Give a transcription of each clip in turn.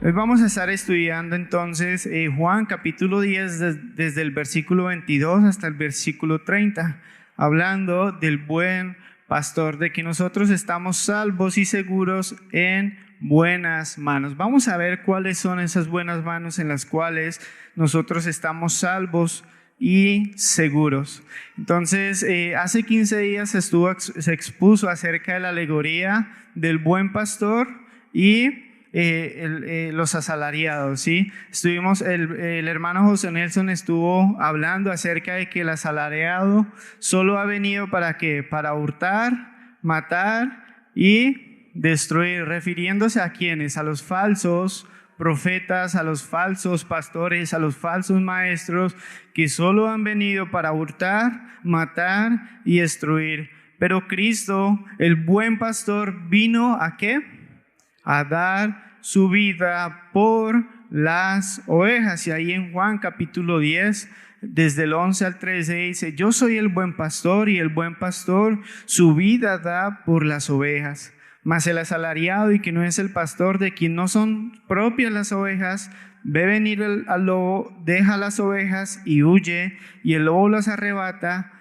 Hoy vamos a estar estudiando entonces Juan capítulo 10 desde el versículo 22 hasta el versículo 30, hablando del buen pastor, de que nosotros estamos salvos y seguros en buenas manos. Vamos a ver cuáles son esas buenas manos en las cuales nosotros estamos salvos y seguros. Entonces, hace 15 días se expuso acerca de la alegoría del buen pastor y los asalariados, ¿sí? El hermano José Nelson estuvo hablando acerca de que el asalariado solo ha venido ¿para qué? Para hurtar, matar y destruir, refiriéndose a quienes, a los falsos profetas, a los falsos pastores, a los falsos maestros que solo han venido para hurtar, matar y destruir. Pero Cristo, el buen pastor, vino ¿a qué? A dar su vida por las ovejas. Y ahí en Juan capítulo 10, desde el 11 al 13 dice: yo soy el buen pastor, y el buen pastor su vida da por las ovejas. Mas el asalariado, y que no es el pastor, de quien no son propias las ovejas, ve venir al lobo, deja las ovejas y huye, y el lobo las arrebata.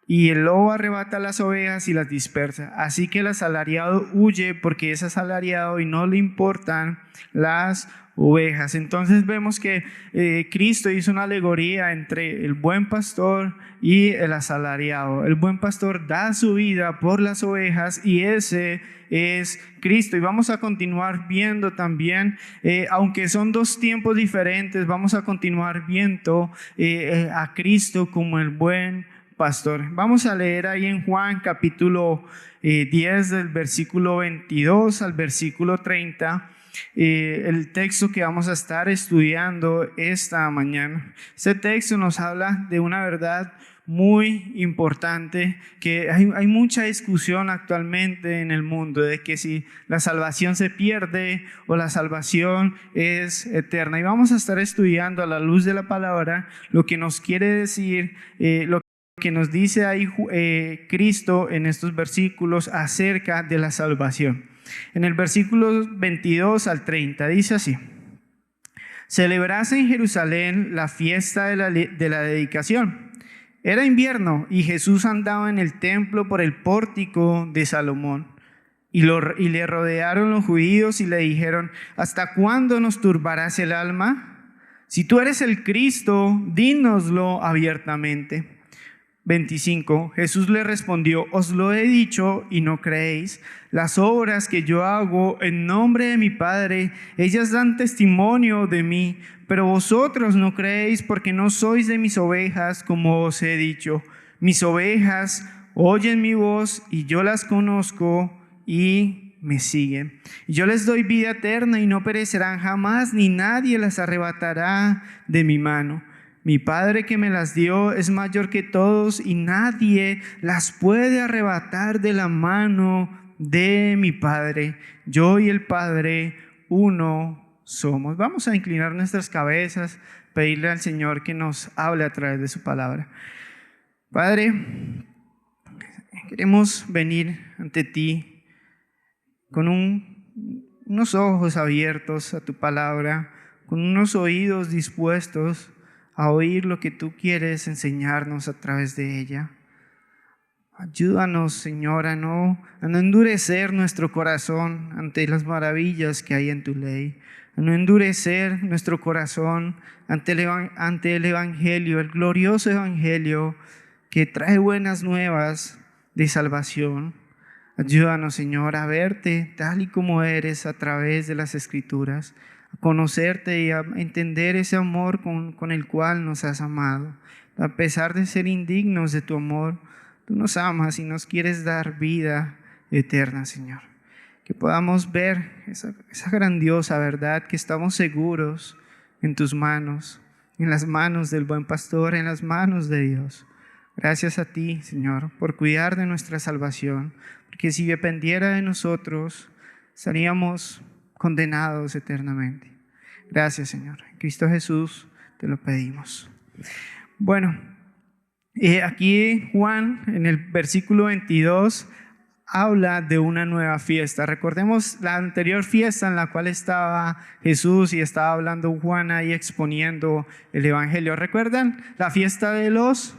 Y el lobo arrebata las ovejas y las dispersa. Así que el asalariado huye porque es asalariado y no le importan las ovejas. Entonces vemos que Cristo hizo una alegoría entre el buen pastor y el asalariado. El buen pastor da su vida por las ovejas y ese es Cristo. Y vamos a continuar viendo también, aunque son dos tiempos diferentes, vamos a continuar viendo a Cristo como el buen pastor. Vamos a leer ahí en Juan capítulo 10 del versículo 22 al versículo 30 el texto que vamos a estar estudiando esta mañana. Este texto nos habla de una verdad muy importante, que hay mucha discusión actualmente en el mundo de que si la salvación se pierde o la salvación es eterna, y vamos a estar estudiando a la luz de la palabra lo que nos quiere decir, lo que nos dice ahí Cristo en estos versículos acerca de la salvación. En el versículo 22 al 30 dice así: celebrase en Jerusalén la fiesta de la dedicación. Era invierno y Jesús andaba en el templo por el pórtico de Salomón. Y le rodearon los judíos y le dijeron: ¿hasta cuándo nos turbarás el alma? Si tú eres el Cristo, dínoslo abiertamente. 25. Jesús le respondió: os lo he dicho y no creéis. Las obras que yo hago en nombre de mi Padre, ellas dan testimonio de mí, pero vosotros no creéis porque no sois de mis ovejas, como os he dicho. Mis ovejas oyen mi voz y yo las conozco y me siguen. Y yo les doy vida eterna y no perecerán jamás, ni nadie las arrebatará de mi mano. Mi Padre que me las dio es mayor que todos y nadie las puede arrebatar de la mano de mi Padre. Yo y el Padre uno somos. Vamos a inclinar nuestras cabezas, pedirle al Señor que nos hable a través de su palabra. Padre, queremos venir ante ti con unos ojos abiertos a tu palabra, con unos oídos dispuestos a oír lo que tú quieres enseñarnos a través de ella. Ayúdanos, Señor, a no endurecer nuestro corazón ante las maravillas que hay en tu ley, a no endurecer nuestro corazón ante el Evangelio, el glorioso Evangelio que trae buenas nuevas de salvación. Ayúdanos, Señor, a verte tal y como eres a través de las Escrituras, a conocerte y a entender ese amor con el cual nos has amado. A pesar de ser indignos de tu amor, tú nos amas y nos quieres dar vida eterna, Señor. Que podamos ver esa grandiosa verdad, que estamos seguros en tus manos, en las manos del buen pastor, en las manos de Dios. Gracias a ti, Señor, por cuidar de nuestra salvación, porque si dependiera de nosotros, estaríamos condenados eternamente. Gracias, Señor. En Cristo Jesús te lo pedimos. Bueno, aquí Juan, en el versículo 22, habla de una nueva fiesta. Recordemos la anterior fiesta en la cual estaba Jesús y estaba hablando Juan ahí exponiendo el Evangelio. ¿Recuerdan? La fiesta de los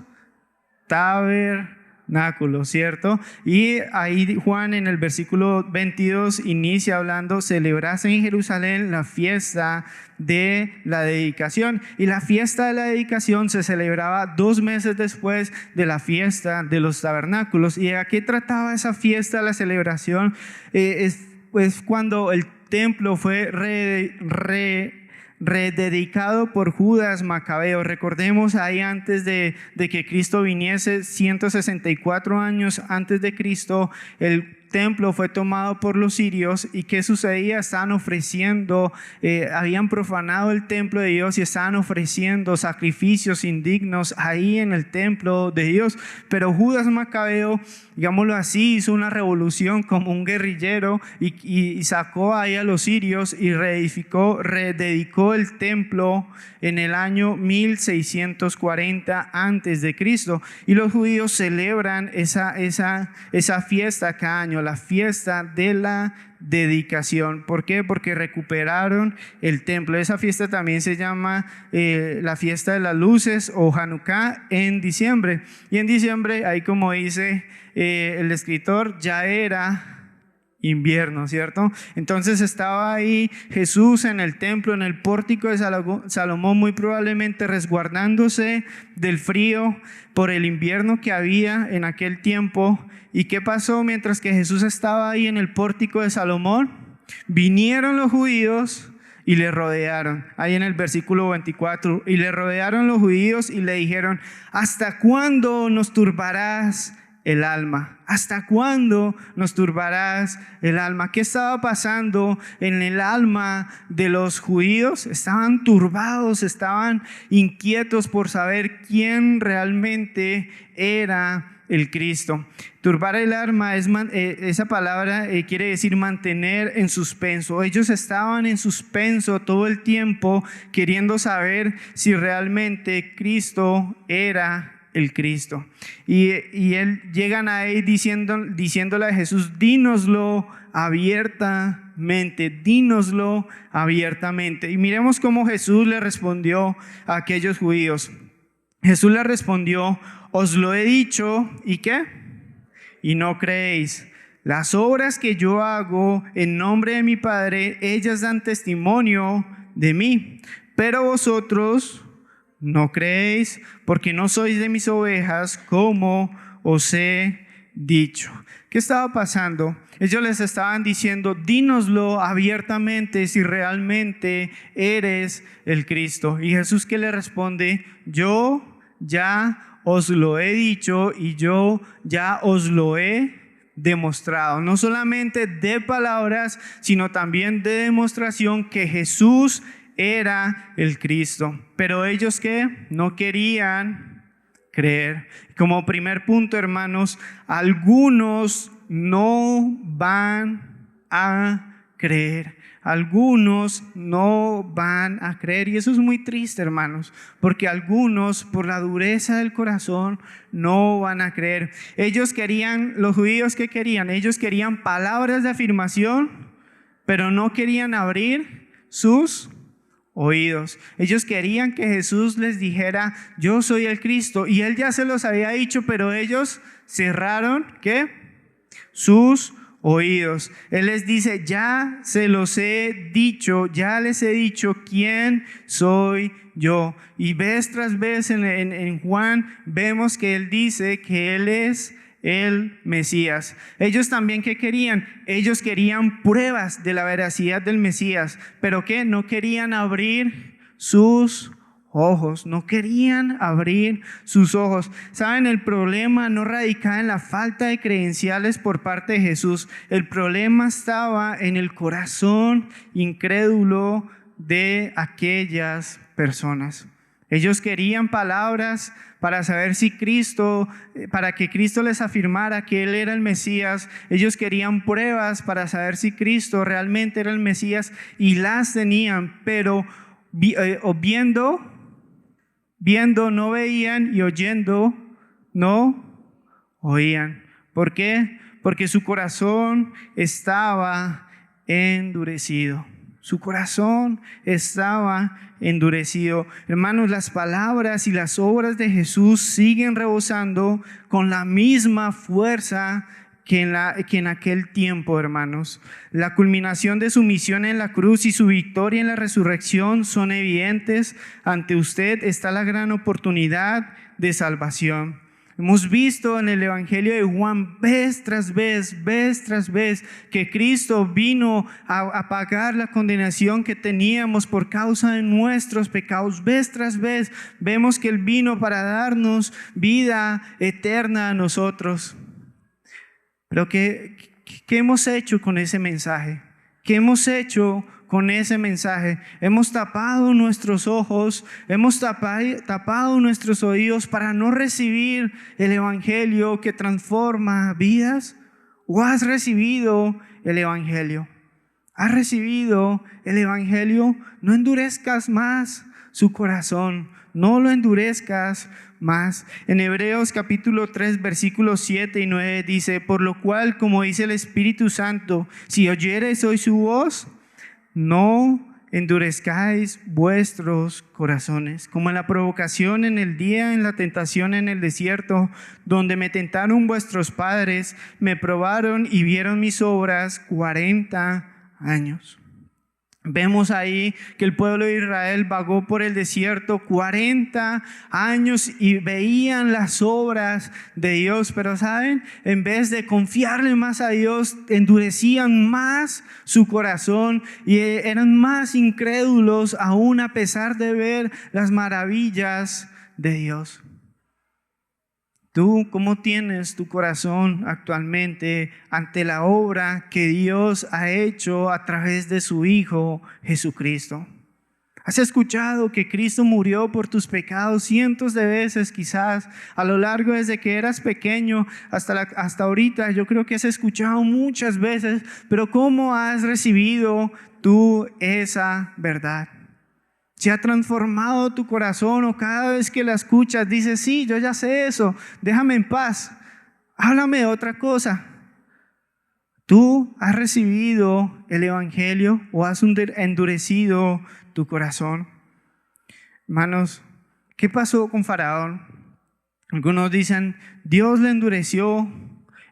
tabernáculos, ¿cierto? Y ahí Juan en el versículo 22 inicia hablando: celebrase en Jerusalén la fiesta de la dedicación. Y la fiesta de la dedicación se celebraba 2 meses después de la fiesta de los tabernáculos. ¿Y a qué trataba esa fiesta, la celebración? Pues cuando el templo fue rededicado por Judas Macabeo. Recordemos ahí antes de que Cristo viniese, 164 años antes de Cristo, el templo fue tomado por los sirios. ¿Y qué sucedía? Estaban ofreciendo, habían profanado el templo de Dios y estaban ofreciendo sacrificios indignos ahí en el templo de Dios. Pero Judas Macabeo, digámoslo así, hizo una revolución como un guerrillero y sacó ahí a los sirios y rededicó el templo en el año 1640 antes de Cristo. Y los judíos celebran esa fiesta cada año, la fiesta de la dedicación. ¿Por qué? Porque recuperaron el templo. Esa fiesta también se llama la fiesta de las luces o Hanukkah en diciembre. Y en diciembre, ahí como dice el escritor, ya era invierno, ¿cierto? Entonces estaba ahí Jesús en el templo, en el pórtico de Salomón, muy probablemente resguardándose del frío por el invierno que había en aquel tiempo. ¿Y qué pasó mientras que Jesús estaba ahí en el pórtico de Salomón? Vinieron los judíos y le rodearon, ahí en el versículo 24, y le rodearon los judíos y le dijeron: ¿hasta cuándo nos turbarás el alma? ¿Hasta cuándo nos turbarás el alma? ¿Qué estaba pasando en el alma de los judíos? Estaban turbados, estaban inquietos por saber quién realmente era el Cristo. Turbar el alma, esa palabra quiere decir mantener en suspenso. Ellos estaban en suspenso todo el tiempo, queriendo saber si realmente Cristo era el Cristo. Y él llegan ahí diciéndole a Jesús: dínoslo abiertamente, dínoslo abiertamente. Y miremos cómo Jesús le respondió a aquellos judíos. Jesús le respondió: os lo he dicho, ¿y qué? Y no creéis. Las obras que yo hago en nombre de mi Padre, ellas dan testimonio de mí, pero vosotros no creéis, porque no sois de mis ovejas, como os he dicho. ¿Qué estaba pasando? Ellos les estaban diciendo: dínoslo abiertamente si realmente eres el Cristo. Y Jesús, ¿qué le responde? Yo ya os lo he dicho y yo ya os lo he demostrado. No solamente de palabras, sino también de demostración que Jesús era el Cristo. Pero ellos que no querían creer. Como primer punto, hermanos, algunos no van a creer. Algunos no van a creer, y eso es muy triste, hermanos, porque algunos, por la dureza del corazón, no van a creer. Ellos querían, los judíos, ¿qué querían? Ellos querían palabras de afirmación, pero no querían abrir sus oídos. Ellos querían que Jesús les dijera: yo soy el Cristo, y Él ya se los había dicho, pero ellos cerraron, ¿qué? Sus oídos. Él les dice: ya se los he dicho, ya les he dicho quién soy yo. Y vez tras vez en Juan vemos que Él dice que Él es el Mesías. Ellos también, ¿qué querían? Ellos querían pruebas de la veracidad del Mesías, pero ¿qué? No querían abrir sus ojos, no querían abrir sus ojos. ¿Saben? El problema no radicaba en la falta de credenciales por parte de Jesús. El problema estaba en el corazón incrédulo de aquellas personas. Ellos querían palabras para saber si Cristo, para que Cristo les afirmara que Él era el Mesías. Ellos querían pruebas para saber si Cristo realmente era el Mesías, y las tenían, pero viendo no veían, y oyendo no oían. ¿Por qué? porque su corazón estaba endurecido. Su corazón estaba endurecido. Hermanos, las palabras y las obras de Jesús siguen rebosando con la misma fuerza que en aquel tiempo, hermanos. La culminación de su misión en la cruz y su victoria en la resurrección son evidentes. Ante usted está la gran oportunidad de salvación. Hemos visto en el Evangelio de Juan vez tras vez, que Cristo vino a pagar la condenación que teníamos por causa de nuestros pecados. Vez tras vez vemos que Él vino para darnos vida eterna a nosotros. Pero ¿qué hemos hecho con ese mensaje? ¿Qué hemos hecho con ese mensaje? Hemos tapado nuestros ojos, hemos tapado nuestros oídos para no recibir el Evangelio que transforma vidas. ¿O has recibido el Evangelio? ¿Has recibido el Evangelio? No endurezcas más su corazón, no lo endurezcas más. En Hebreos capítulo 3 versículos 7 y 9 dice: por lo cual, como dice el Espíritu Santo, si oyereis hoy su voz, no endurezcáis vuestros corazones, como en la provocación en el día, en la tentación en el desierto, donde me tentaron vuestros padres, me probaron y vieron mis obras 40 años. Vemos ahí que el pueblo de Israel vagó por el desierto 40 años y veían las obras de Dios, pero ¿saben? En vez de confiarle más a Dios, endurecían más su corazón y eran más incrédulos aún a pesar de ver las maravillas de Dios. ¿Tú cómo tienes tu corazón actualmente ante la obra que Dios ha hecho a través de su Hijo Jesucristo? ¿Has escuchado que Cristo murió por tus pecados cientos de veces quizás a lo largo desde que eras pequeño hasta ahorita? Yo creo que has escuchado muchas veces, pero ¿cómo has recibido tú esa verdad? ¿Se ha transformado tu corazón o cada vez que la escuchas dices: sí, yo ya sé eso, déjame en paz, háblame de otra cosa? ¿Tú has recibido el Evangelio o has endurecido tu corazón? Hermanos, ¿qué pasó con Faraón? Algunos dicen: Dios le endureció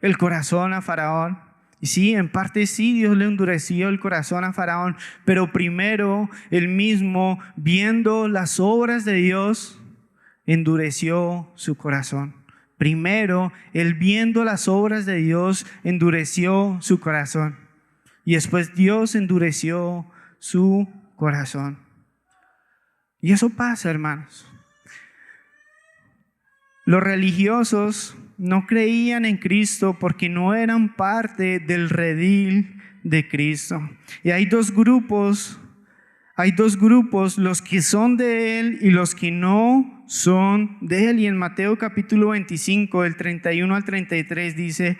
el corazón a Faraón. Y sí, en parte sí, Dios le endureció el corazón a Faraón, pero primero él mismo, viendo las obras de Dios, endureció su corazón. Primero, él viendo las obras de Dios, endureció su corazón. Y después Dios endureció su corazón. Y eso pasa, hermanos. Los religiosos no creían en Cristo porque no eran parte del redil de Cristo. Y hay dos grupos, los que son de Él y los que no son de Él. Y en Mateo capítulo 25, del 31 al 33 dice: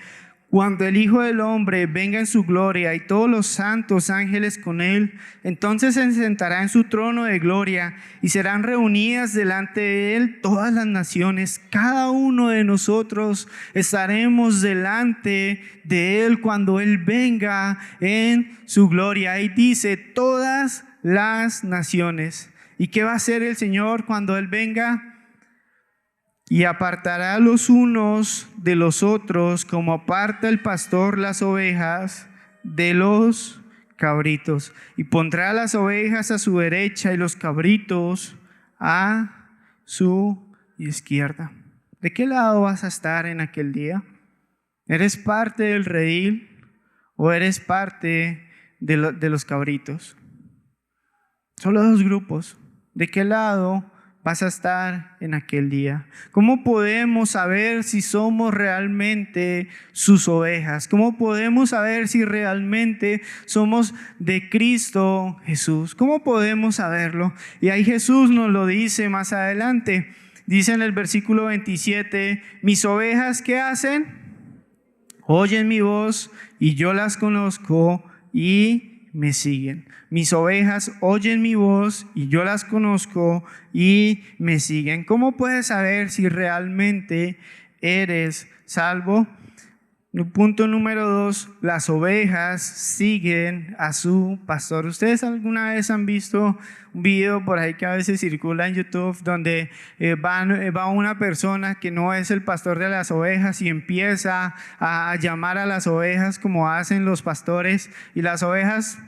cuando el Hijo del Hombre venga en su gloria y todos los santos ángeles con Él, entonces se sentará en su trono de gloria y serán reunidas delante de Él todas las naciones. Cada uno de nosotros estaremos delante de Él cuando Él venga en su gloria. Ahí dice todas las naciones. ¿Y qué va a hacer el Señor cuando Él venga? Y apartará los unos de los otros, como aparta el pastor las ovejas de los cabritos. Y pondrá las ovejas a su derecha y los cabritos a su izquierda. ¿De qué lado vas a estar en aquel día? ¿Eres parte del redil o eres parte de los cabritos? Solo dos grupos. ¿De qué lado vas a estar en aquel día? ¿Cómo podemos saber si somos realmente sus ovejas? ¿Cómo podemos saber si realmente somos de Cristo Jesús? ¿Cómo podemos saberlo? Y ahí Jesús nos lo dice más adelante. Dice en el versículo 27, mis ovejas, ¿qué hacen? Oyen mi voz y yo las conozco y me siguen. Mis ovejas oyen mi voz y yo las conozco y me siguen. ¿Cómo puedes saber si realmente eres salvo? Punto número 2, las ovejas siguen a su pastor. ¿Ustedes alguna vez han visto un video por ahí que a veces circula en YouTube donde va una persona que no es el pastor de las ovejas y empieza a llamar a las ovejas como hacen los pastores, y las ovejas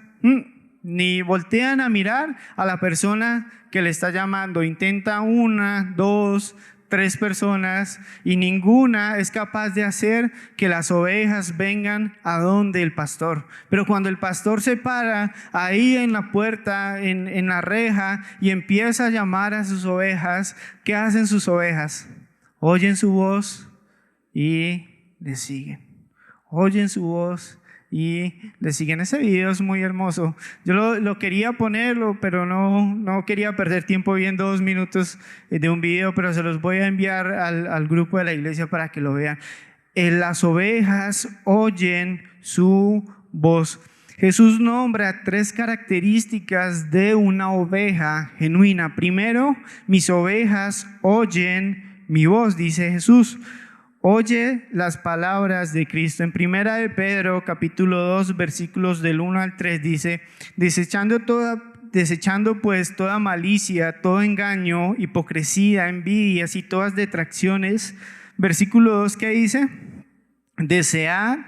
ni voltean a mirar a la persona que le está llamando? Intenta 1, 2, 3 personas y ninguna es capaz de hacer que las ovejas vengan a donde el pastor. Pero cuando el pastor se para ahí en la puerta, en la reja, y empieza a llamar a sus ovejas, ¿qué hacen sus ovejas? Oyen su voz y le siguen. Oyen su voz y le siguen. Ese video es muy hermoso. Yo lo quería ponerlo, pero no quería perder tiempo viendo 2 minutos de un video, pero se los voy a enviar al grupo de la iglesia para que lo vean. Las ovejas oyen su voz. Jesús nombra 3 características de una oveja genuina. Primero, mis ovejas oyen mi voz, dice Jesús. Oye las palabras de Cristo. En 1 de Pedro, capítulo 2, versículos del 1 al 3 dice: desechando pues toda malicia, todo engaño, hipocresía, envidias y todas detracciones. Versículo 2, ¿qué dice? Desead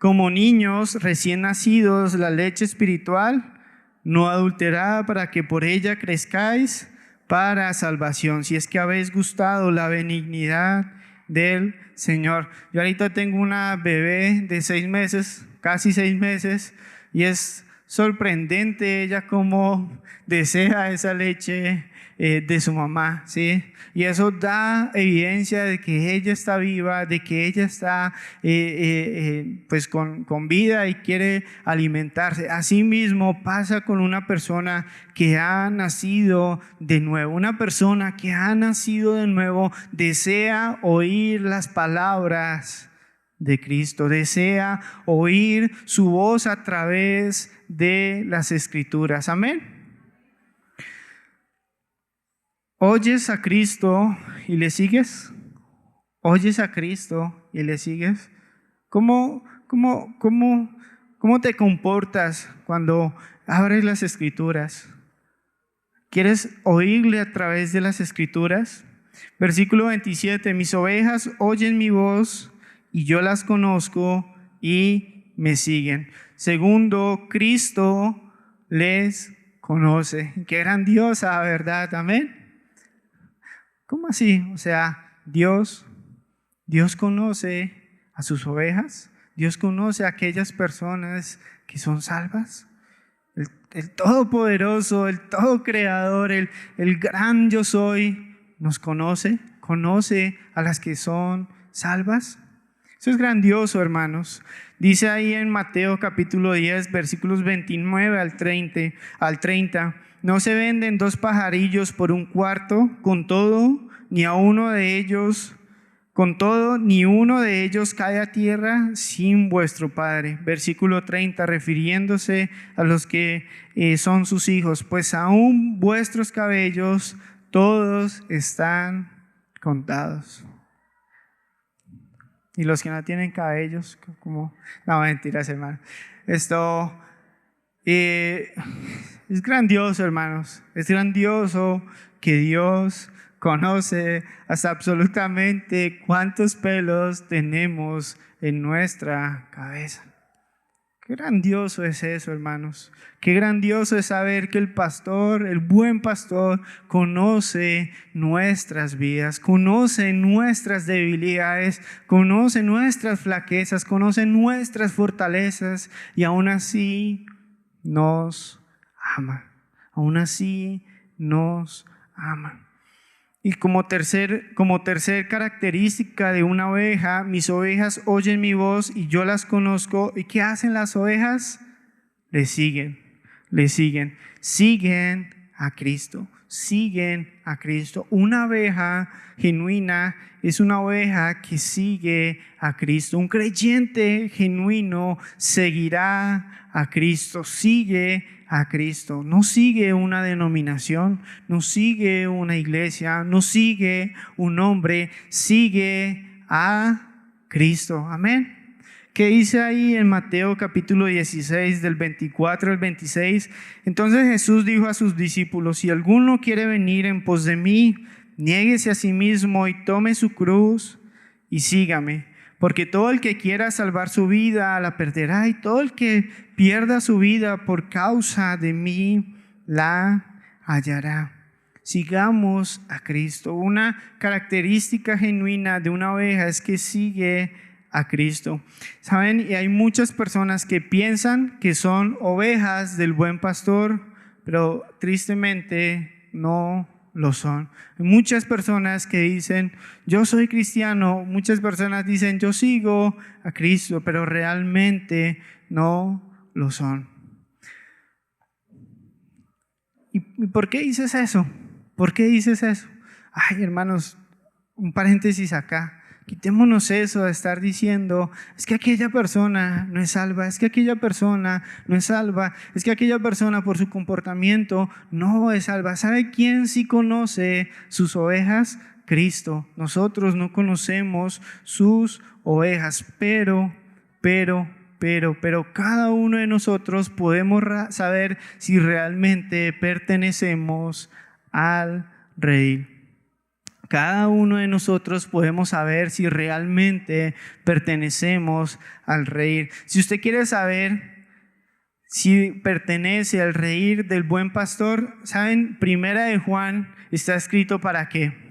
como niños recién nacidos la leche espiritual, no adulterada, para que por ella crezcáis para salvación, si es que habéis gustado la benignidad del Señor. Yo ahorita tengo una bebé de 6 meses, casi 6 meses, y es sorprendente ella cómo desea esa leche de su mamá, ¿sí? Y eso da evidencia de que ella está viva, de que ella está pues con vida y quiere alimentarse. Asimismo pasa con una persona que ha nacido de nuevo. Una persona que ha nacido de nuevo desea oír las palabras de Cristo, desea oír su voz a través de las Escrituras. Amén. ¿Oyes a Cristo y le sigues? ¿Oyes a Cristo y le sigues? ¿Cómo te comportas cuando abres las Escrituras? ¿Quieres oírle a través de las Escrituras? Versículo 27, mis ovejas oyen mi voz y yo las conozco y me siguen. Segundo, Cristo les conoce. Qué grandiosa verdad, amén. ¿Cómo así? O sea, Dios conoce a sus ovejas. Dios conoce a aquellas personas que son salvas. El Todopoderoso, el Todo Creador, el gran yo soy, nos conoce a las que son salvas. Eso es grandioso, hermanos. Dice ahí en Mateo capítulo 10, versículos 29 al 30, no se venden 2 pajarillos por un cuarto, con todo, ni uno de ellos cae a tierra sin vuestro Padre. Versículo 30, refiriéndose a los que son sus hijos, pues aún vuestros cabellos todos están contados. Y los que no tienen cabellos, como... No, mentiras, hermano. Esto es grandioso, hermanos. Es grandioso que Dios conoce hasta absolutamente cuántos pelos tenemos en nuestra cabeza. Qué grandioso es eso, hermanos. Qué grandioso es saber que el pastor, el buen pastor, conoce nuestras vidas, conoce nuestras debilidades, conoce nuestras flaquezas, conoce nuestras fortalezas y aún así nos ama. Aún así nos ama. Y como tercer característica de una oveja, mis ovejas oyen mi voz y yo las conozco. ¿Y qué hacen las ovejas? Le siguen a Cristo, siguen a Cristo. Una oveja genuina es una oveja que sigue a Cristo. Un creyente genuino seguirá a Cristo, sigue a Cristo. No sigue una denominación, no sigue una iglesia, no sigue un hombre, sigue a Cristo. Amén. ¿Qué dice ahí en Mateo capítulo 16, del 24 al 26? Entonces Jesús dijo a sus discípulos: si alguno quiere venir en pos de mí, niéguese a sí mismo y tome su cruz y sígame. Porque todo el que quiera salvar su vida la perderá, y todo el que pierda su vida por causa de mí la hallará. Sigamos a Cristo. Una característica genuina de una oveja es que sigue a Cristo. ¿Saben? Y hay muchas personas que piensan que son ovejas del buen pastor, pero tristemente no lo son. Hay muchas personas que dicen: yo soy cristiano. Muchas personas dicen: yo sigo a Cristo, pero realmente no lo son. ¿Y por qué dices eso? ¿Por qué dices eso? Ay, hermanos, un paréntesis acá. Quitémonos eso de estar diciendo: es que aquella persona no es salva, es que aquella persona no es salva, es que aquella persona por su comportamiento no es salva. ¿Sabe quién sí conoce sus ovejas? Cristo. Nosotros no conocemos sus ovejas, pero cada uno de nosotros podemos saber si realmente pertenecemos al redil. Cada uno de nosotros podemos saber si realmente pertenecemos al redil. Si usted quiere saber si pertenece al redil del buen pastor, ¿saben? Primera de Juan está escrito ¿para qué?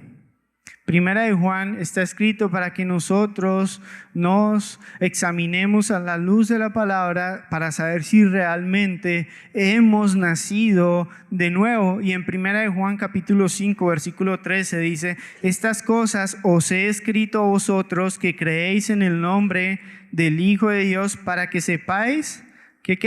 Primera de Juan está escrito para que nosotros nos examinemos a la luz de la palabra para saber si realmente hemos nacido de nuevo. Y en Primera de Juan capítulo 5 versículo 13 dice: estas cosas os he escrito a vosotros que creéis en el nombre del Hijo de Dios, para que sepáis que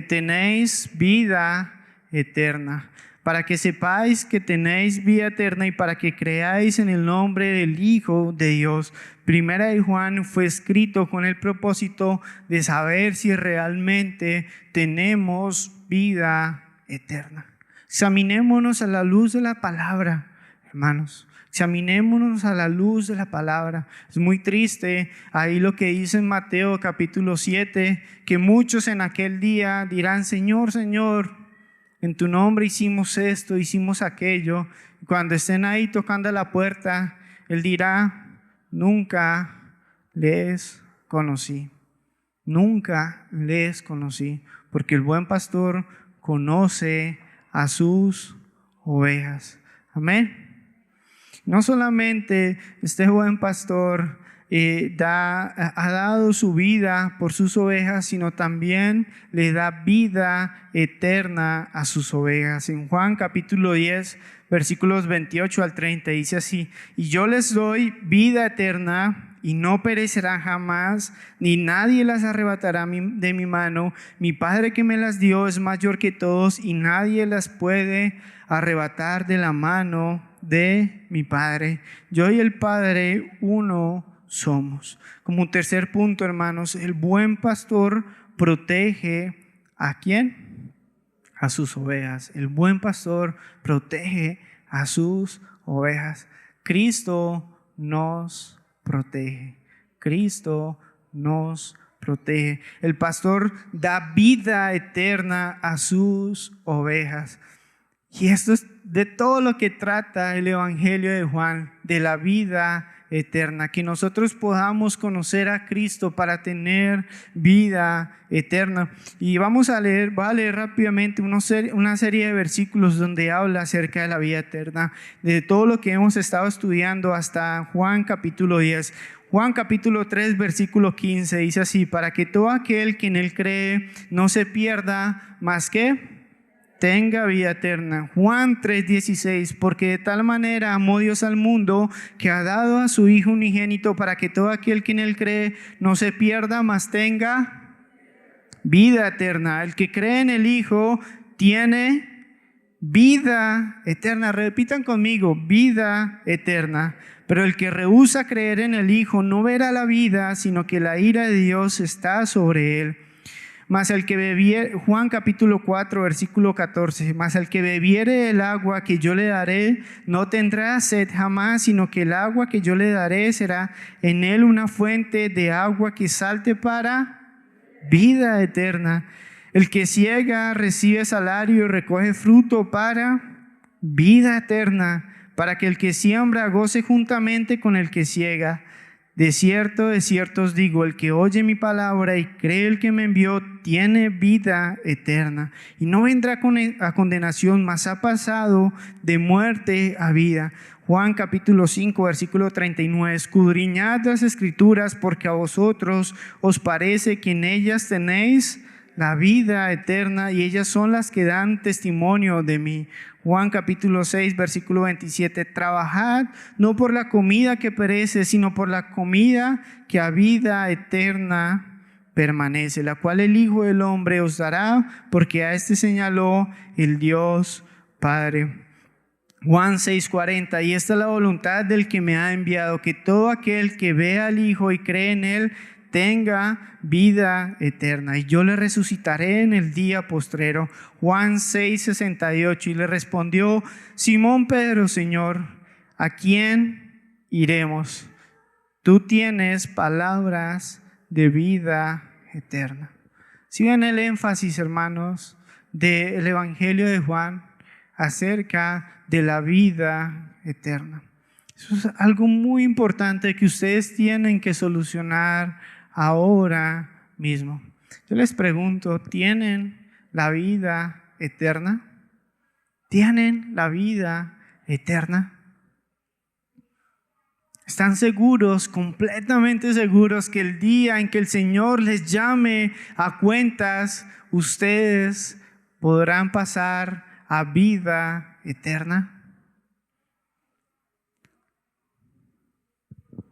tenéis vida eterna. Para que sepáis que tenéis vida eterna y para que creáis en el nombre del Hijo de Dios. Primera de Juan fue escrito con el propósito de saber si realmente tenemos vida eterna. Examinémonos a la luz de la palabra, hermanos. Examinémonos a la luz de la palabra. Es muy triste ahí lo que dice en Mateo capítulo 7, que muchos en aquel día dirán: Señor, Señor, en tu nombre hicimos esto, hicimos aquello. Cuando estén ahí tocando la puerta, Él dirá: nunca les conocí. Nunca les conocí. Porque el buen pastor conoce a sus ovejas. Amén. No solamente este buen pastor ha dado su vida por sus ovejas, sino también le da vida eterna a sus ovejas. En Juan capítulo 10 versículos 28 al 30 dice así: y yo les doy vida eterna y no perecerán jamás, ni nadie las arrebatará de mi mano. Mi Padre que me las dio es mayor que todos, y nadie las puede arrebatar de la mano de mi Padre. Yo y el Padre uno somos. Como un tercer punto, hermanos, el buen pastor protege ¿a quién? A sus ovejas. El buen pastor protege a sus ovejas. Cristo nos protege. Cristo nos protege. El pastor da vida eterna a sus ovejas. Y esto es de todo lo que trata el Evangelio de Juan, de la vida eterna, que nosotros podamos conocer a Cristo para tener vida eterna. Y voy a leer rápidamente una serie de versículos donde habla acerca de la vida eterna, de todo lo que hemos estado estudiando hasta Juan capítulo 10. Juan capítulo 3 versículo 15 dice así: para que todo aquel que en él cree no se pierda, más que tenga vida eterna. Juan 3:16: porque de tal manera amó Dios al mundo que ha dado a su Hijo unigénito, para que todo aquel que en él cree no se pierda, mas tenga vida eterna. El que cree en el Hijo tiene vida eterna. Repitan conmigo: vida eterna. Pero el que rehúsa creer en el Hijo no verá la vida, sino que la ira de Dios está sobre él. Mas al que bebiere, Juan capítulo 4, versículo 14, mas al que bebiere el agua que yo le daré, no tendrá sed jamás, sino que el agua que yo le daré será en él una fuente de agua que salte para vida eterna. El que siega recibe salario y recoge fruto para vida eterna, para que el que siembra goce juntamente con el que siega. De cierto os digo, el que oye mi palabra y cree el que me envió, tiene vida eterna, y no vendrá a condenación, mas ha pasado de muerte a vida. Juan capítulo 5, versículo 39, escudriñad las escrituras, porque a vosotros os parece que en ellas tenéis la vida eterna, y ellas son las que dan testimonio de mí. Juan capítulo 6, versículo 27, trabajad no por la comida que perece, sino por la comida que a vida eterna permanece, la cual el Hijo del Hombre os dará, porque a este señaló el Dios Padre. Juan 6:40, y esta es la voluntad del que me ha enviado, que todo aquel que vea al Hijo y cree en él tenga vida eterna, y yo le resucitaré en el día postrero. Juan 6:68, y le respondió Simón Pedro, Señor, ¿a quién iremos? Tú tienes palabras de vida eterna. Si ven el énfasis, hermanos, del Evangelio de Juan acerca de la vida eterna. Eso es algo muy importante que ustedes tienen que solucionar ahora mismo. Yo les pregunto, ¿tienen la vida eterna? ¿Tienen la vida eterna? ¿Están seguros, completamente seguros, que el día en que el Señor les llame a cuentas, ustedes podrán pasar a vida eterna?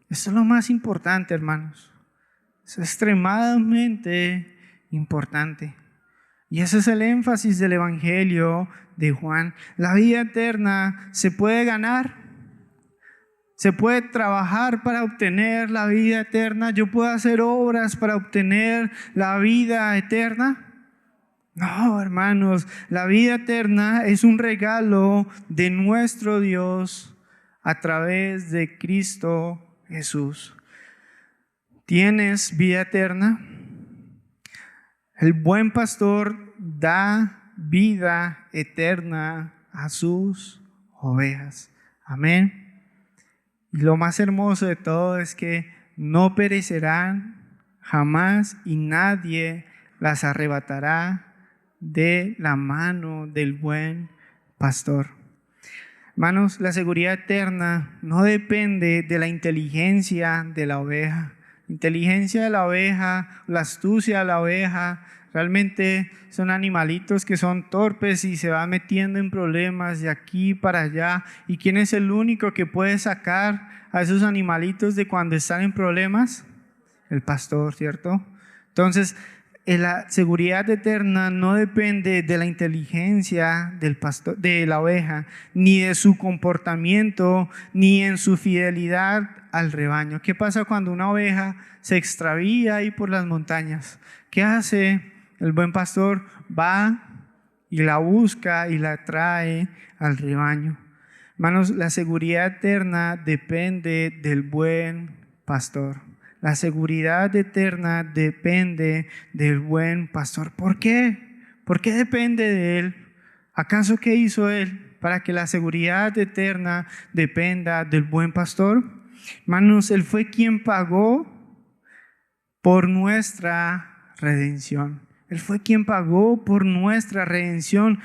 Eso es lo más importante, hermanos. Es extremadamente importante. Y ese es el énfasis del Evangelio de Juan. La vida eterna se puede ganar. Se puede trabajar para obtener la vida eterna. Yo puedo hacer obras para obtener la vida eterna. No, hermanos, la vida eterna es un regalo de nuestro Dios a través de Cristo Jesús. ¿Tienes vida eterna? El buen pastor da vida eterna a sus ovejas. Amén. Y lo más hermoso de todo es que no perecerán jamás, y nadie las arrebatará de la mano del buen pastor. Hermanos, la seguridad eterna no depende de la inteligencia de la oveja. La inteligencia de la oveja, la astucia de la oveja, realmente son animalitos que son torpes y se van metiendo en problemas de aquí para allá. ¿Y quién es el único que puede sacar a esos animalitos de cuando están en problemas? El pastor, ¿cierto? Entonces, la seguridad eterna no depende de la inteligencia del pastor, de la oveja, ni de su comportamiento, ni en su fidelidad al rebaño. ¿Qué pasa cuando una oveja se extravía ahí por las montañas? ¿Qué hace el buen pastor? Va y la busca y la trae al rebaño. Hermanos, la seguridad eterna depende del buen pastor. La seguridad eterna depende del buen pastor. ¿Por qué? ¿Por qué depende de él? ¿Acaso qué hizo él para que la seguridad eterna dependa del buen pastor? Hermanos, él fue quien pagó por nuestra redención. Él fue quien pagó por nuestra redención.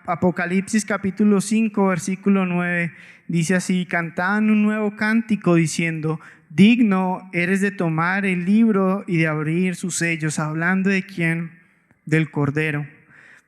Apocalipsis capítulo 5, versículo 9, dice así: cantaban un nuevo cántico diciendo: digno eres de tomar el libro y de abrir sus sellos. Hablando de quién, del Cordero.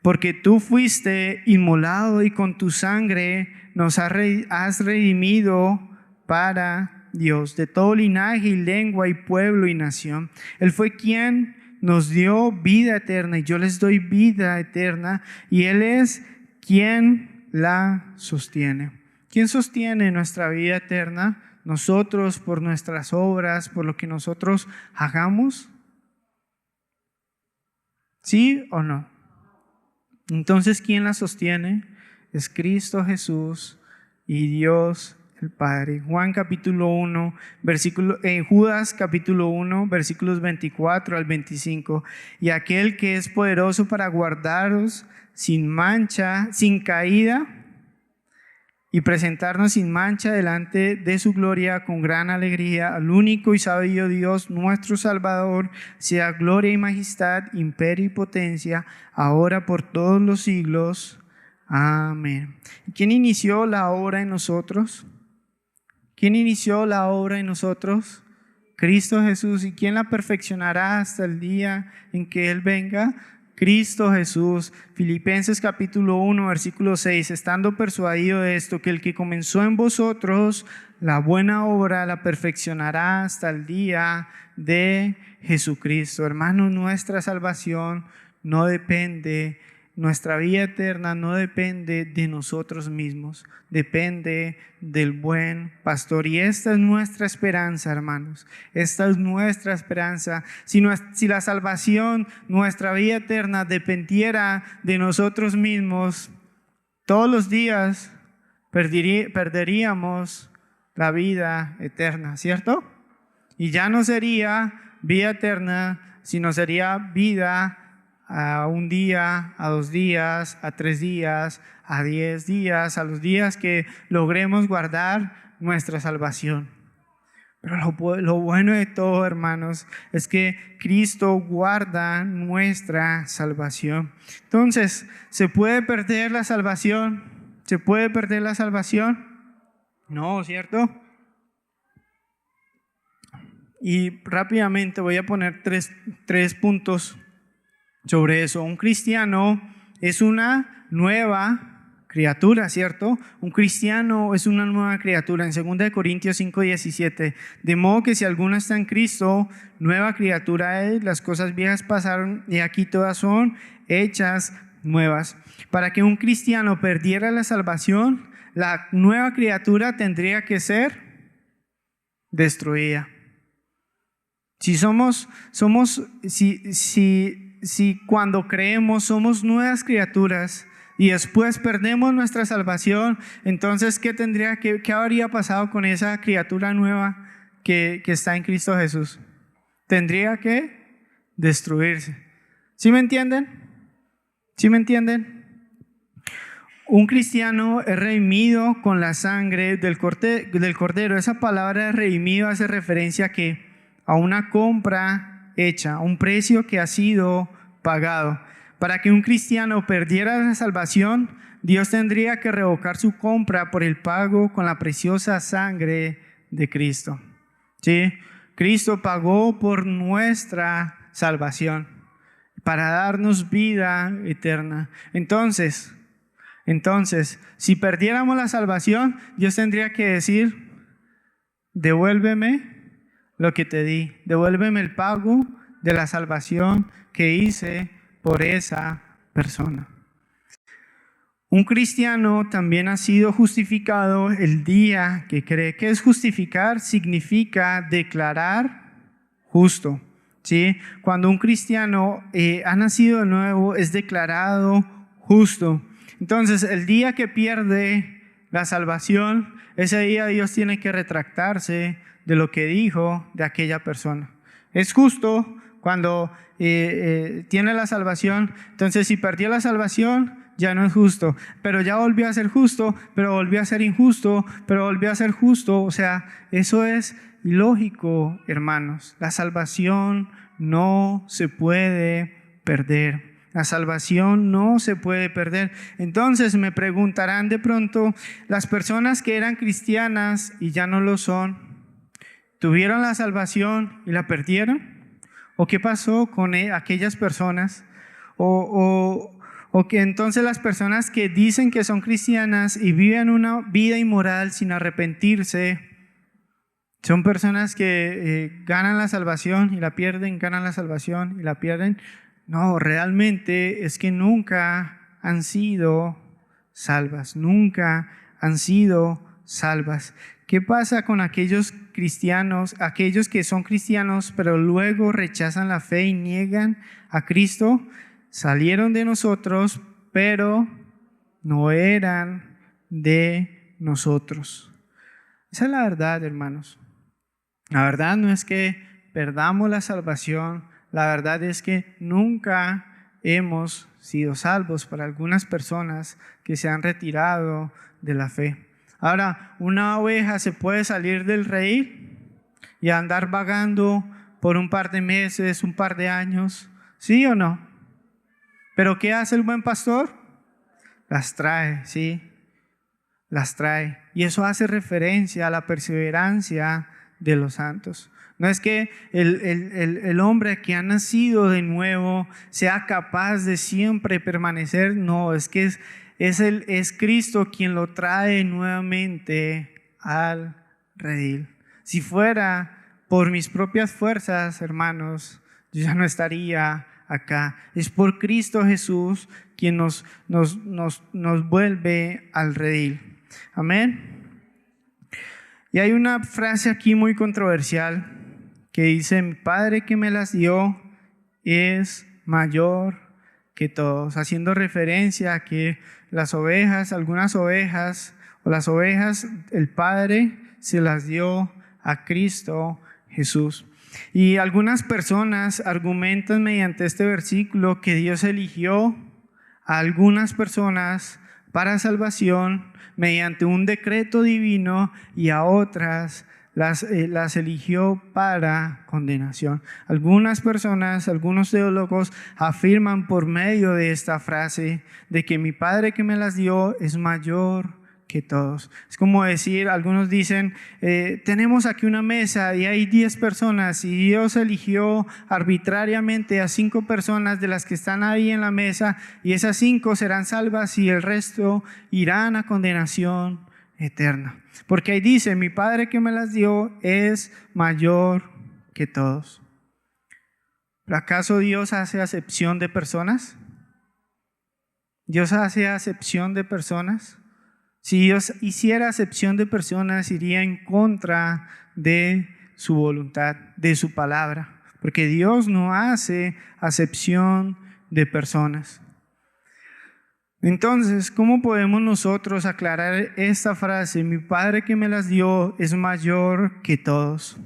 Porque tú fuiste inmolado y con tu sangre nos has redimido para Dios, de todo linaje y lengua y pueblo y nación. Él fue quien nos dio vida eterna, y yo les doy vida eterna, y Él es quien la sostiene. ¿Quién sostiene nuestra vida eterna? ¿Nosotros por nuestras obras, por lo que nosotros hagamos? ¿Sí o no? Entonces, ¿quién la sostiene? Es Cristo Jesús y Dios el Padre. Judas capítulo 1, versículos 24 al 25. Y aquel que es poderoso para guardaros sin mancha, sin caída, y presentarnos sin mancha delante de su gloria con gran alegría, al único y sabio Dios, nuestro Salvador, sea gloria y majestad, imperio y potencia, ahora por todos los siglos. Amén. ¿Quién inició la obra en nosotros? ¿Quién inició la obra en nosotros? Cristo Jesús. ¿Y quién la perfeccionará hasta el día en que Él venga? Cristo Jesús. Filipenses capítulo 1, versículo 6, estando persuadido de esto, que el que comenzó en vosotros la buena obra la perfeccionará hasta el día de Jesucristo. Hermanos, nuestra salvación no depende, nuestra vida eterna no depende de nosotros mismos, depende del buen pastor. Y esta es nuestra esperanza, hermanos. Esta es nuestra esperanza. Si la salvación, nuestra vida eterna, dependiera de nosotros mismos, todos los días perderíamos la vida eterna, ¿cierto? Y ya no sería vida eterna, sino sería vida a un día, a 2 días, a 3 días, a 10 días, a los días que logremos guardar nuestra salvación. Pero lo bueno de todo, hermanos, es que Cristo guarda nuestra salvación. Entonces, ¿se puede perder la salvación? ¿Se puede perder la salvación? No, ¿cierto? Y rápidamente voy a poner tres puntos sobre eso. Un cristiano es una nueva criatura, ¿cierto? Un cristiano es una nueva criatura. En 2 Corintios 5:17, de modo que si alguno está en Cristo, nueva criatura es, las cosas viejas pasaron y aquí todas son hechas nuevas. Para que un cristiano perdiera la salvación, la nueva criatura tendría que ser destruida. Si cuando creemos somos nuevas criaturas y después perdemos nuestra salvación, entonces ¿qué habría pasado con esa criatura nueva que está en Cristo Jesús? Tendría que destruirse. ¿Sí me entienden? ¿Sí me entienden? Un cristiano es redimido con la sangre del cordero. Esa palabra redimido hace referencia a una compra hecha, a un precio que ha sido pagado. Para que un cristiano perdiera la salvación, Dios tendría que revocar su compra por el pago con la preciosa sangre de Cristo. ¿Sí? Cristo pagó por nuestra salvación para darnos vida eterna. Entonces, si perdiéramos la salvación, Dios tendría que decir: devuélveme lo que te di, devuélveme el pago de la salvación que hice por esa persona. Un cristiano también ha sido justificado el día que cree. ¿Qué es justificar? Significa declarar justo, ¿sí? Cuando un cristiano ha nacido de nuevo, es declarado justo. Entonces, el día que pierde la salvación, ese día Dios tiene que retractarse de lo que dijo de aquella persona. Es justo cuando tiene la salvación. Entonces, si perdió la salvación, ya no es justo, pero ya volvió a ser justo, pero volvió a ser injusto, pero volvió a ser justo. O sea, eso es ilógico, hermanos. La salvación no se puede perder. La salvación no se puede perder. Entonces me preguntarán de pronto, las personas que eran cristianas y ya no lo son, ¿tuvieron la salvación y la perdieron? ¿O qué pasó con aquellas personas? ¿O que entonces las personas que dicen que son cristianas y viven una vida inmoral sin arrepentirse, son personas que ganan la salvación y la pierden, ganan la salvación y la pierden? No, realmente es que nunca han sido salvas, nunca han sido salvas. ¿Qué pasa con aquellos cristianos, aquellos que son cristianos pero luego rechazan la fe y niegan a Cristo? salieron de nosotros, pero no eran de nosotros. Esa es la verdad, hermanos. La verdad no es que perdamos la salvación, la verdad es que nunca hemos sido salvos para algunas personas que se han retirado de la fe. Ahora, ¿una oveja se puede salir del redil y andar vagando por un par de meses, un par de años? ¿Sí o no? ¿Pero qué hace el buen pastor? Las trae, ¿sí? Las trae. Y eso hace referencia a la perseverancia de los santos. No es que el hombre que ha nacido de nuevo sea capaz de siempre permanecer, no, es que es Cristo quien lo trae nuevamente al redil. Si fuera por mis propias fuerzas, hermanos, yo ya no estaría acá. Es por Cristo Jesús quien nos vuelve al redil. Amén. Y hay una frase aquí muy controversial que dice: mi Padre que me las dio es mayor que todos, haciendo referencia a que las ovejas, algunas ovejas o las ovejas, el Padre se las dio a Cristo Jesús. Y algunas personas argumentan mediante este versículo que Dios eligió a algunas personas para salvación mediante un decreto divino y a otras las eligió para condenación. Algunas personas, algunos teólogos afirman por medio de esta frase de que mi Padre que me las dio es mayor que todos. Es como decir, algunos dicen, tenemos aquí una mesa y hay 10 personas y Dios eligió arbitrariamente a 5 personas de las que están ahí en la mesa y esas 5 serán salvas y el resto irán a condenación eterna. Porque ahí dice, mi Padre que me las dio es mayor que todos. ¿Pero acaso Dios hace acepción de personas? ¿Dios hace acepción de personas? Si Dios hiciera acepción de personas, iría en contra de su voluntad, de su palabra, porque Dios no hace acepción de personas. Entonces, ¿cómo podemos nosotros aclarar esta frase? Mi Padre que me las dio es mayor que todos.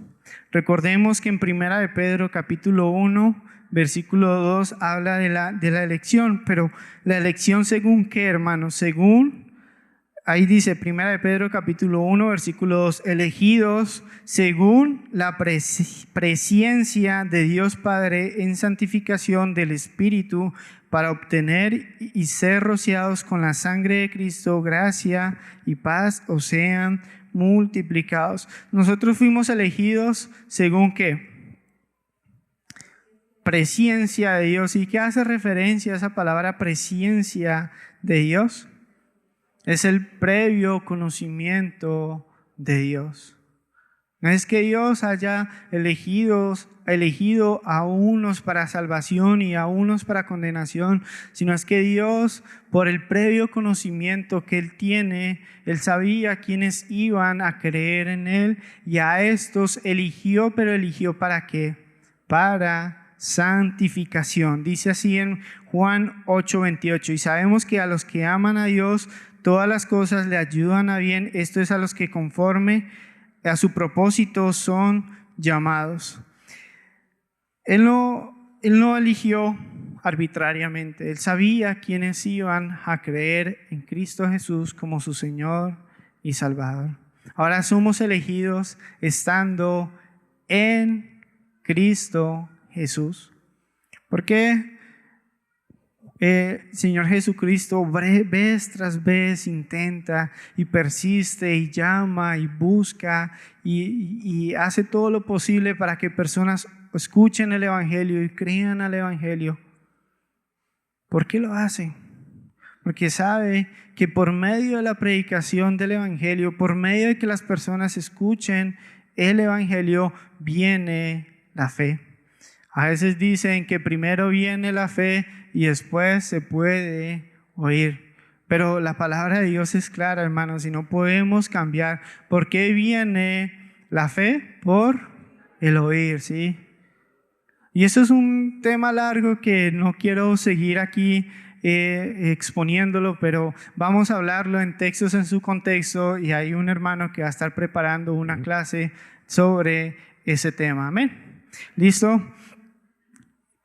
Recordemos que en 1 de Pedro capítulo 1, versículo 2 habla de la elección, pero la elección ¿según qué, hermanos? Según... Ahí dice 1 de Pedro capítulo 1 versículo 2, elegidos según la presciencia de Dios Padre en santificación del Espíritu para obtener y ser rociados con la sangre de Cristo, gracia y paz os sean multiplicados. Nosotros fuimos elegidos según ¿qué? Presciencia de Dios. ¿Y qué hace referencia a esa palabra presciencia de Dios? Es el previo conocimiento de Dios. No es que Dios haya elegido a unos para salvación y a unos para condenación, sino es que Dios, por el previo conocimiento que Él tiene, Él sabía quiénes iban a creer en Él y a estos eligió, pero eligió ¿para qué? Para santificación. Dice así en Juan 8:28, y sabemos que a los que aman a Dios, todas las cosas le ayudan a bien, esto es a los que conforme a su propósito son llamados. Él no eligió arbitrariamente, Él sabía quiénes iban a creer en Cristo Jesús como su Señor y Salvador. Ahora somos elegidos estando en Cristo Jesús. ¿Por qué? Señor Jesucristo vez tras vez intenta y persiste y llama y busca y hace todo lo posible para que personas escuchen el Evangelio y crean al Evangelio. ¿Por qué lo hace? Porque sabe que por medio de la predicación del Evangelio, por medio de que las personas escuchen el Evangelio, viene la fe. A veces dicen que primero viene la fe y después se puede oír. Pero la palabra de Dios es clara, hermanos, y no podemos cambiar. ¿Por qué viene la fe? Por el oír, ¿sí? Y eso es un tema largo que no quiero seguir aquí exponiéndolo, pero vamos a hablarlo en textos en su contexto, y hay un hermano que va a estar preparando una clase sobre ese tema. Amén. ¿Listo?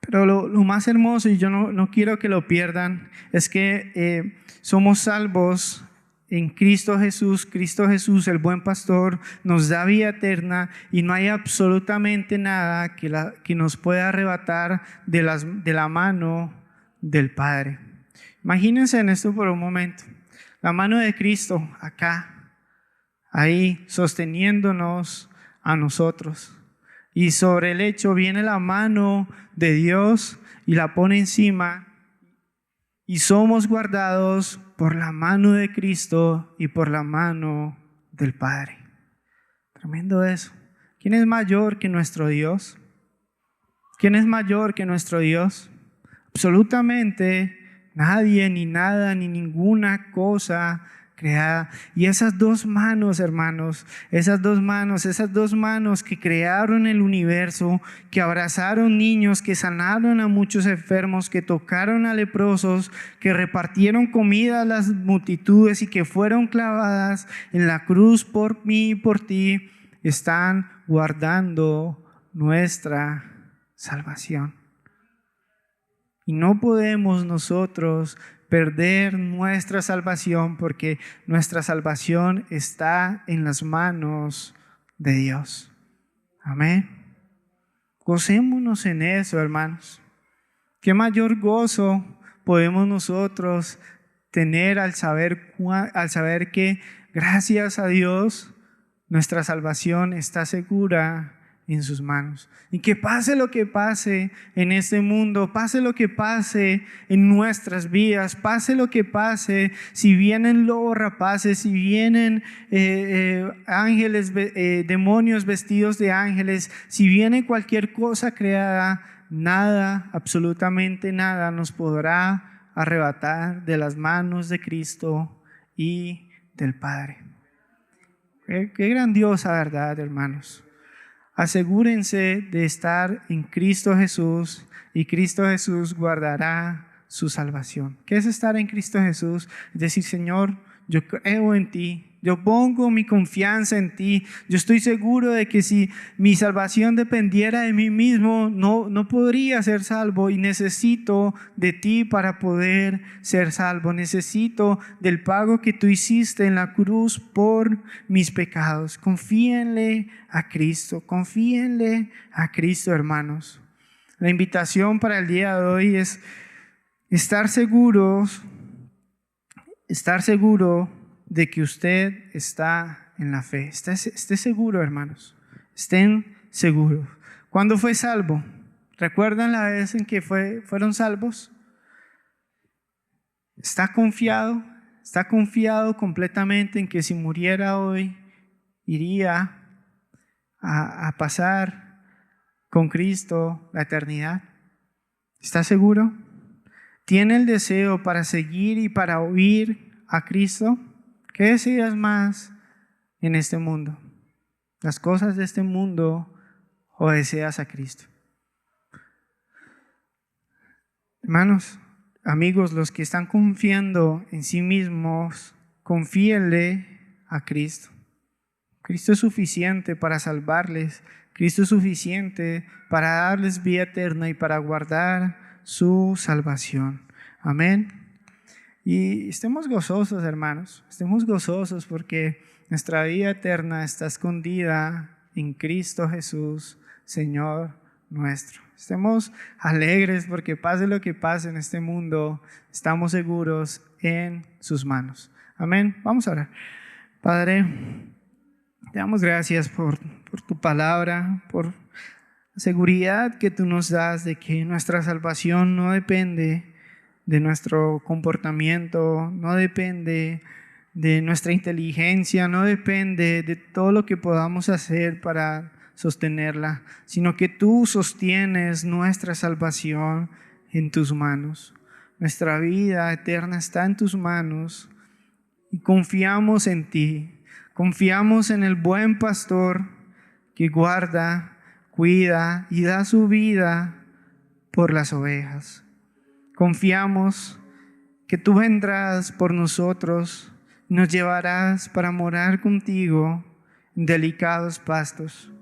Pero lo más hermoso, y yo no quiero que lo pierdan, es que somos salvos en Cristo Jesús. Cristo Jesús, el buen pastor, nos da vida eterna, y no hay absolutamente nada que nos pueda arrebatar de la mano del Padre. Imagínense en esto por un momento. La mano de Cristo acá, ahí, sosteniéndonos a nosotros. Y sobre el lecho viene la mano de Dios y la pone encima, y somos guardados por la mano de Cristo y por la mano del Padre. Tremendo eso. ¿Quién es mayor que nuestro Dios? ¿Quién es mayor que nuestro Dios? Absolutamente nadie, ni nada, ni ninguna cosa creada. Y esas dos manos, hermanos, esas dos manos que crearon el universo, que abrazaron niños, que sanaron a muchos enfermos, que tocaron a leprosos, que repartieron comida a las multitudes y que fueron clavadas en la cruz por mí y por ti, están guardando nuestra salvación. Y no podemos nosotros perder nuestra salvación, porque nuestra salvación está en las manos de Dios. Amén. Gocémonos en eso, hermanos. ¿Qué mayor gozo podemos nosotros tener al saber que gracias a Dios nuestra salvación está segura en sus manos? Y que pase lo que pase en este mundo, pase lo que pase en nuestras vidas, pase lo que pase, si vienen lobos rapaces, si vienen ángeles, demonios vestidos de ángeles, si viene cualquier cosa creada, nada, absolutamente nada nos podrá arrebatar de las manos de Cristo y del Padre. Qué grandiosa verdad, hermanos. Asegúrense de estar en Cristo Jesús, y Cristo Jesús guardará su salvación. ¿Qué es estar en Cristo Jesús? Es decir, Señor, yo creo en ti, yo pongo mi confianza en ti, yo estoy seguro de que si mi salvación dependiera de mí mismo, no podría ser salvo, y necesito de ti para poder ser salvo. Necesito del pago que tú hiciste en la cruz por mis pecados. Confíenle a Cristo, hermanos. La invitación para el día de hoy es estar seguro de que usted está en la fe. Esté seguro, hermanos. Estén seguros. ¿Cuándo fue salvo? ¿Recuerdan la vez en que fueron salvos? ¿Está confiado completamente en que si muriera hoy iría a pasar con Cristo la eternidad? ¿Está seguro? ¿Tiene el deseo para seguir y para oír a Cristo? ¿Qué deseas más en este mundo? ¿Las cosas de este mundo o deseas a Cristo? Hermanos, amigos, los que están confiando en sí mismos, confíenle a Cristo. Cristo es suficiente para salvarles. Cristo es suficiente para darles vida eterna y para guardar su salvación. Amén. Y estemos gozosos, hermanos. Estemos gozosos porque nuestra vida eterna está escondida en Cristo Jesús, Señor nuestro. Estemos alegres porque pase lo que pase en este mundo, estamos seguros en sus manos. Amén. Vamos a orar. Padre, te damos gracias por tu palabra, por la seguridad que tú nos das de que nuestra salvación no depende de nuestro comportamiento, no depende de nuestra inteligencia, no depende de todo lo que podamos hacer para sostenerla, sino que tú sostienes nuestra salvación en tus manos. Nuestra vida eterna está en tus manos y confiamos en ti. Confiamos en el buen pastor que guarda, cuida y da su vida por las ovejas. Confiamos que tú vendrás por nosotros y nos llevarás para morar contigo en delicados pastos,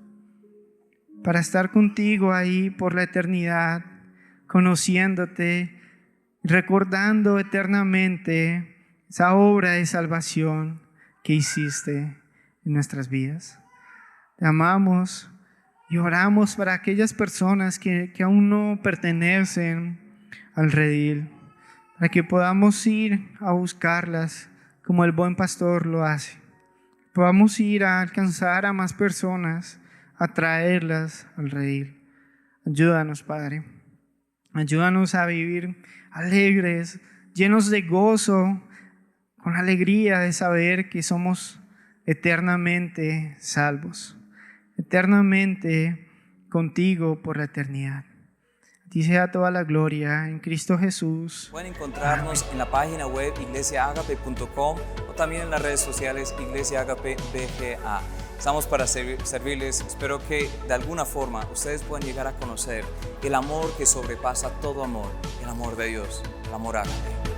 para estar contigo ahí por la eternidad, conociéndote, recordando eternamente esa obra de salvación que hiciste en nuestras vidas. Te amamos y oramos para aquellas personas que aún no pertenecen al redil, para que podamos ir a buscarlas como el buen pastor lo hace. Podamos ir a alcanzar a más personas, a traerlas al redil. Ayúdanos, Padre. Ayúdanos a vivir alegres, llenos de gozo, con alegría de saber que somos eternamente salvos, eternamente contigo por la eternidad. A ti sea toda la gloria en Cristo Jesús. Pueden encontrarnos en la página web iglesiaagape.com o también en las redes sociales Iglesia Agape BGA. Estamos para servirles. Espero que de alguna forma ustedes puedan llegar a conocer el amor que sobrepasa todo amor, el amor de Dios, el amor ágape.